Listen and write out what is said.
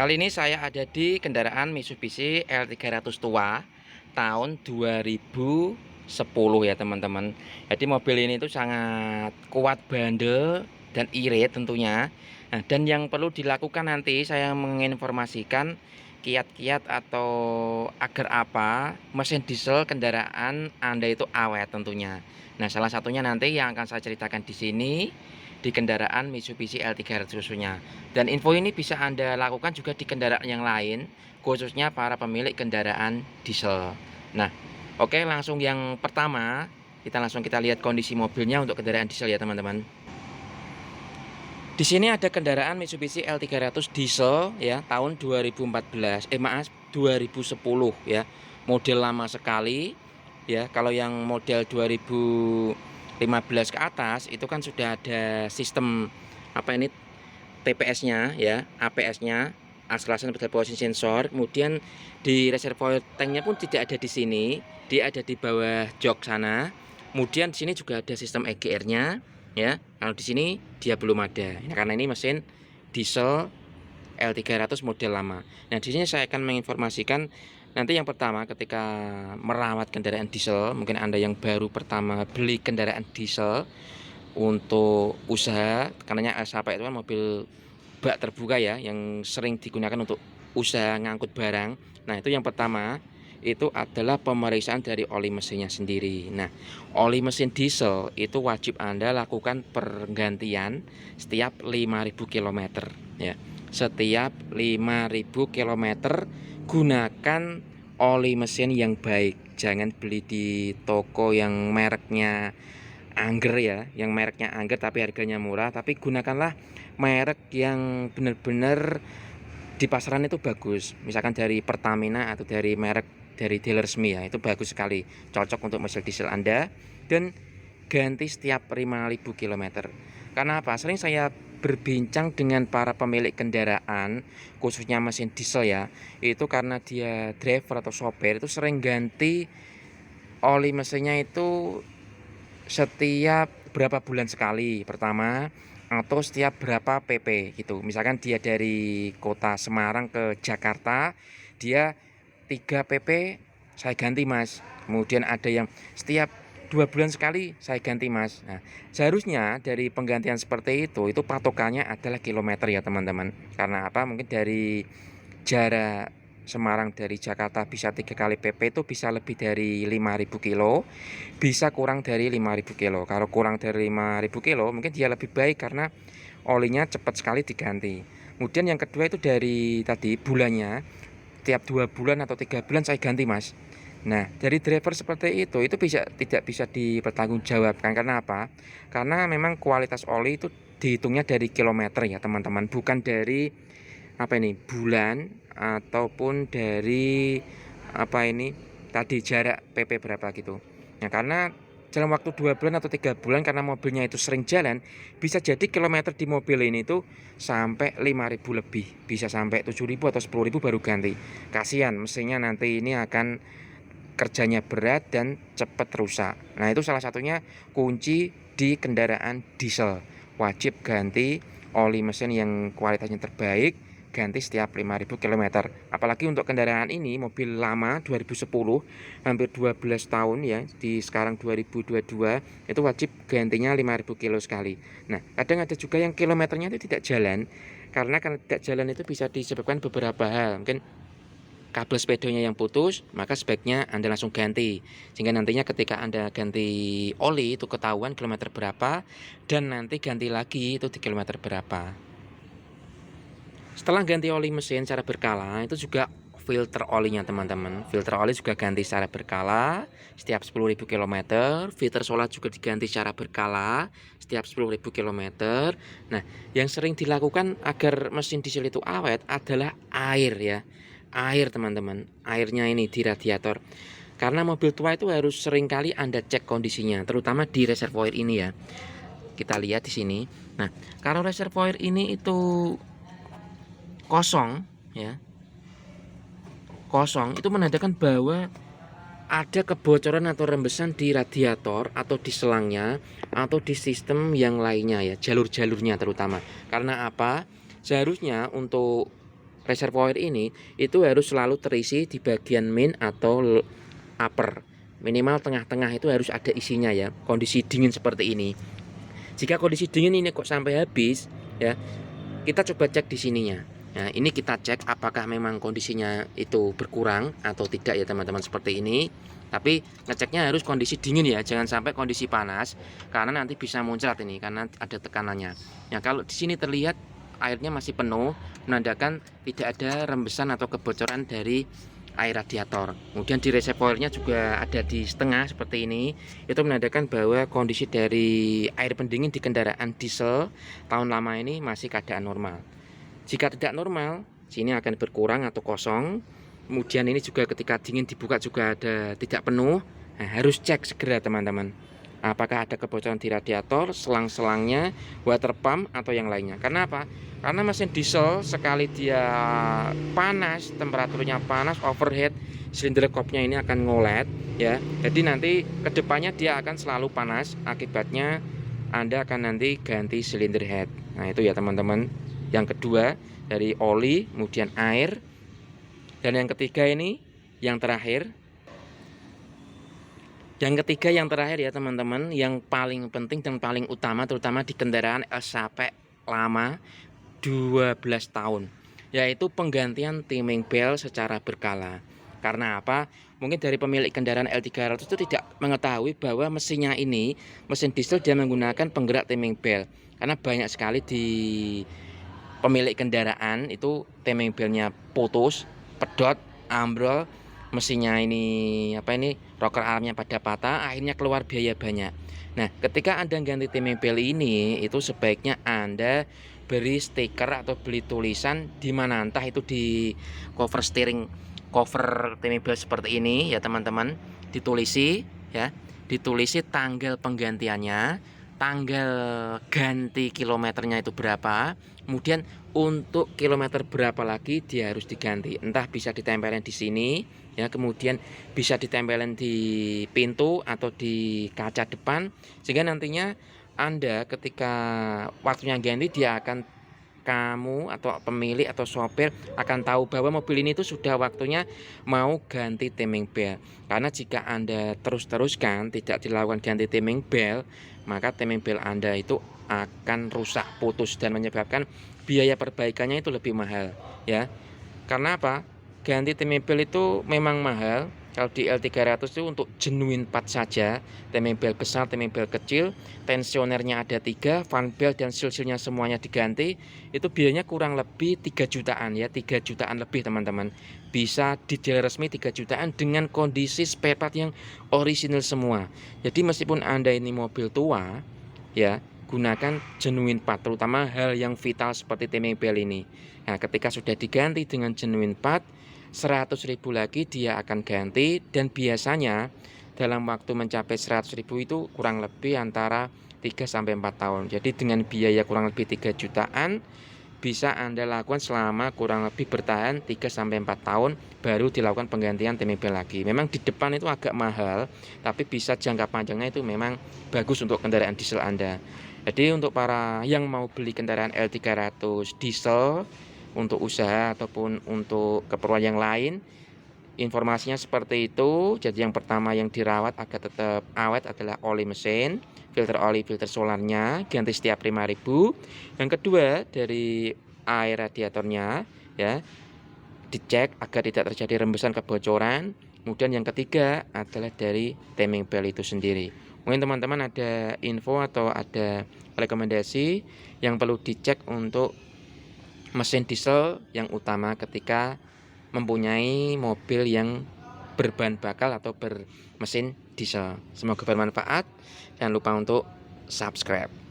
Kali ini saya ada di kendaraan Mitsubishi L300 tua tahun 2010 ya teman-teman. Jadi mobil ini tuh sangat kuat bandel dan irit tentunya. Nah, dan yang perlu dilakukan nanti saya menginformasikan kiat-kiat atau agar apa mesin diesel kendaraan Anda itu awet tentunya. Nah, salah satunya nanti yang akan saya ceritakan di sini di kendaraan Mitsubishi L300 khususnya. Dan info ini bisa Anda lakukan juga di kendaraan yang lain, khususnya para pemilik kendaraan diesel. Nah, oke, langsung yang pertama, kita lihat kondisi mobilnya untuk kendaraan diesel ya teman-teman. Di sini ada kendaraan Mitsubishi L300 diesel ya, tahun 2014. 2010 ya. Model lama sekali ya. Kalau yang model 2015 ke atas itu kan sudah ada sistem apa ini TPS-nya ya, APS-nya, Acceleration Pedal Position Sensor. Kemudian di reservoir tanknya pun tidak ada di sini, dia ada di bawah jok sana. Kemudian di sini juga ada sistem EGR-nya ya. Kalau di sini dia belum ada. Nah, karena ini mesin diesel L300 model lama. Nah, di sini saya akan menginformasikan nanti yang pertama ketika merawat kendaraan diesel, mungkin Anda yang baru pertama beli kendaraan diesel untuk usaha, karenanya SHP itu kan mobil bak terbuka ya, yang sering digunakan untuk usaha ngangkut barang. Nah, itu yang pertama itu adalah pemeriksaan dari oli mesinnya sendiri. Nah, oli mesin diesel itu wajib Anda lakukan pergantian setiap 5.000 km ya. Setiap 5.000 km gunakan oli mesin yang baik. Jangan beli di toko yang mereknya angger ya, yang mereknya angger tapi harganya murah. Tapi gunakanlah merek yang benar-benar di pasaran itu bagus. Misalkan dari Pertamina atau dari merek dari dealer resmi ya, itu bagus sekali, cocok untuk mesin diesel Anda. Dan ganti setiap 5.000 km. Karena apa? Sering saya berbincang dengan para pemilik kendaraan, khususnya mesin diesel ya, itu karena dia driver atau sopir itu sering ganti oli mesinnya itu setiap berapa bulan sekali pertama, atau setiap berapa PP gitu. Misalkan dia dari kota Semarang ke Jakarta, dia 3 PP saya ganti mas. Kemudian ada yang setiap 2 bulan sekali saya ganti mas. Nah, seharusnya dari penggantian seperti itu patokannya adalah kilometer ya teman-teman. Karena apa? Mungkin dari jarak Semarang dari Jakarta bisa 3 kali PP itu bisa lebih dari 5.000 kilo, bisa kurang dari 5.000 kilo. Kalau kurang dari 5.000 kilo mungkin dia lebih baik karena olinya cepat sekali diganti. Kemudian yang kedua itu dari tadi bulannya, tiap 2 bulan atau 3 bulan saya ganti mas. Nah, dari driver seperti itu tidak bisa dipertanggungjawabkan. Karena apa? Karena memang kualitas oli itu dihitungnya dari kilometer ya teman-teman, bukan dari apa ini bulan ataupun dari apa ini tadi jarak PP berapa gitu. Nah, karena dalam waktu 2 bulan atau 3 bulan karena mobilnya itu sering jalan, bisa jadi kilometer di mobil ini tuh sampai 5.000 lebih, bisa sampai 7.000 atau 10.000 baru ganti. Kasihan mesinnya nanti ini akan kerjanya berat dan cepat rusak. Nah, itu salah satunya kunci di kendaraan diesel. Wajib ganti oli mesin yang kualitasnya terbaik, ganti setiap 5.000 km. Apalagi untuk kendaraan ini mobil lama 2010, hampir 12 tahun ya, di sekarang 2022 itu wajib gantinya 5.000 kilo sekali. Nah, kadang ada juga yang kilometernya itu tidak jalan. Karena tidak jalan itu bisa disebabkan beberapa hal. Mungkin kabel spedolnya yang putus, maka sebaiknya Anda langsung ganti. Sehingga nantinya ketika Anda ganti oli itu ketahuan kilometer berapa, dan nanti ganti lagi itu di kilometer berapa. Setelah ganti oli mesin secara berkala, itu juga filter olinya teman-teman. Filter oli juga ganti secara berkala setiap 10.000 km. Filter solar juga diganti secara berkala setiap 10.000 km. Nah, yang sering dilakukan agar mesin diesel itu awet adalah air ya. Air teman-teman, airnya ini di radiator. Karena mobil tua itu harus sering kali Anda cek kondisinya, terutama di reservoir ini ya. Kita lihat di sini. Nah, kalau reservoir ini itu kosong ya, kosong itu menandakan bahwa ada kebocoran atau rembesan di radiator atau di selangnya atau di sistem yang lainnya ya, jalur-jalurnya terutama. Karena apa? Seharusnya untuk reservoir ini itu harus selalu terisi di bagian main atau upper. Minimal tengah-tengah itu harus ada isinya ya. Kondisi dingin seperti ini. Jika kondisi dingin ini kok sampai habis ya, kita coba cek di sininya. Nah, ini kita cek apakah memang kondisinya itu berkurang atau tidak ya teman-teman, seperti ini. Tapi ngeceknya harus kondisi dingin ya, jangan sampai kondisi panas karena nanti bisa muncrat ini karena ada tekanannya. Nah, kalau di sini terlihat airnya masih penuh, menandakan tidak ada rembesan atau kebocoran dari air radiator. Kemudian di reservoirnya juga ada di setengah seperti ini. Itu menandakan bahwa kondisi dari air pendingin di kendaraan diesel tahun lama ini masih keadaan normal. Jika tidak normal, sini akan berkurang atau kosong. Kemudian ini juga ketika dingin dibuka juga ada tidak penuh. Nah, harus cek segera teman-teman. Apakah ada kebocoran di radiator, selang-selangnya, water pump atau yang lainnya. Karena apa? Karena mesin diesel sekali dia panas, temperaturnya panas, overheat, silinder kopnya ini akan ngolet ya. Jadi nanti kedepannya dia akan selalu panas. Akibatnya Anda akan nanti ganti silinder head. Nah, itu ya teman-teman. Yang kedua dari oli, kemudian air. Dan yang ketiga ini yang terakhir. Yang ketiga yang terakhir ya teman-teman, yang paling penting dan paling utama terutama di kendaraan sampai lama 12 tahun, yaitu penggantian timing belt secara berkala. Karena apa? Mungkin dari pemilik kendaraan L300 itu tidak mengetahui bahwa mesinnya ini, mesin diesel dia menggunakan penggerak timing belt. Karena banyak sekali di pemilik kendaraan itu timing beltnya putus, pedot, ambrol, mesinnya ini rocker armnya pada patah, akhirnya keluar biaya banyak. Nah, ketika Anda ganti timing belt ini, itu sebaiknya Anda beri stiker atau beli tulisan di mana, entah itu di cover steering, cover timing belt seperti ini ya teman-teman, ditulisi ya, ditulisi tanggal penggantiannya, tanggal ganti kilometernya itu berapa, kemudian untuk kilometer berapa lagi dia harus diganti. Entah bisa ditempelin di sini ya, kemudian bisa ditempelin di pintu atau di kaca depan, sehingga nantinya Anda ketika waktunya ganti dia akan, kamu atau pemilik atau sopir akan tahu bahwa mobil ini tuh sudah waktunya mau ganti timing belt. Karena jika Anda terus-teruskan tidak dilakukan ganti timing belt, maka timing belt Anda itu akan rusak, putus, dan menyebabkan biaya perbaikannya itu lebih mahal ya. Karena apa? Ganti timing belt itu memang mahal. Kalau di L300 itu untuk genuine part saja, timing belt besar, timing belt kecil, tensionernya ada 3, fan belt dan seal-sealnya semuanya diganti, itu biayanya kurang lebih 3 jutaan ya, 3 jutaan lebih teman-teman. Bisa di dealer resmi 3 jutaan dengan kondisi spare part yang original semua. Jadi meskipun Anda ini mobil tua ya, gunakan genuine part, terutama hal yang vital seperti timing belt ini. Nah, ketika sudah diganti dengan genuine part, 100.000 lagi dia akan ganti, dan biasanya dalam waktu mencapai 100.000 itu kurang lebih antara 3-4 tahun. Jadi dengan biaya kurang lebih 3 jutaan bisa Anda lakukan selama kurang lebih bertahan 3-4 tahun, baru dilakukan penggantian timing belt lagi. Memang di depan itu agak mahal, tapi bisa jangka panjangnya itu memang bagus untuk kendaraan diesel Anda. Jadi untuk para yang mau beli kendaraan L300 diesel untuk usaha ataupun untuk keperluan yang lain, informasinya seperti itu. Jadi yang pertama yang dirawat agar tetap awet adalah oli mesin, filter oli, filter solarnya ganti setiap 5.000. Yang kedua dari air radiatornya ya, dicek agar tidak terjadi rembesan, kebocoran. Kemudian yang ketiga adalah dari timing belt itu sendiri. Mungkin teman-teman ada info atau ada rekomendasi yang perlu dicek untuk mesin diesel yang utama ketika mempunyai mobil yang berbahan bakar atau bermesin diesel. Semoga bermanfaat. Jangan lupa untuk subscribe.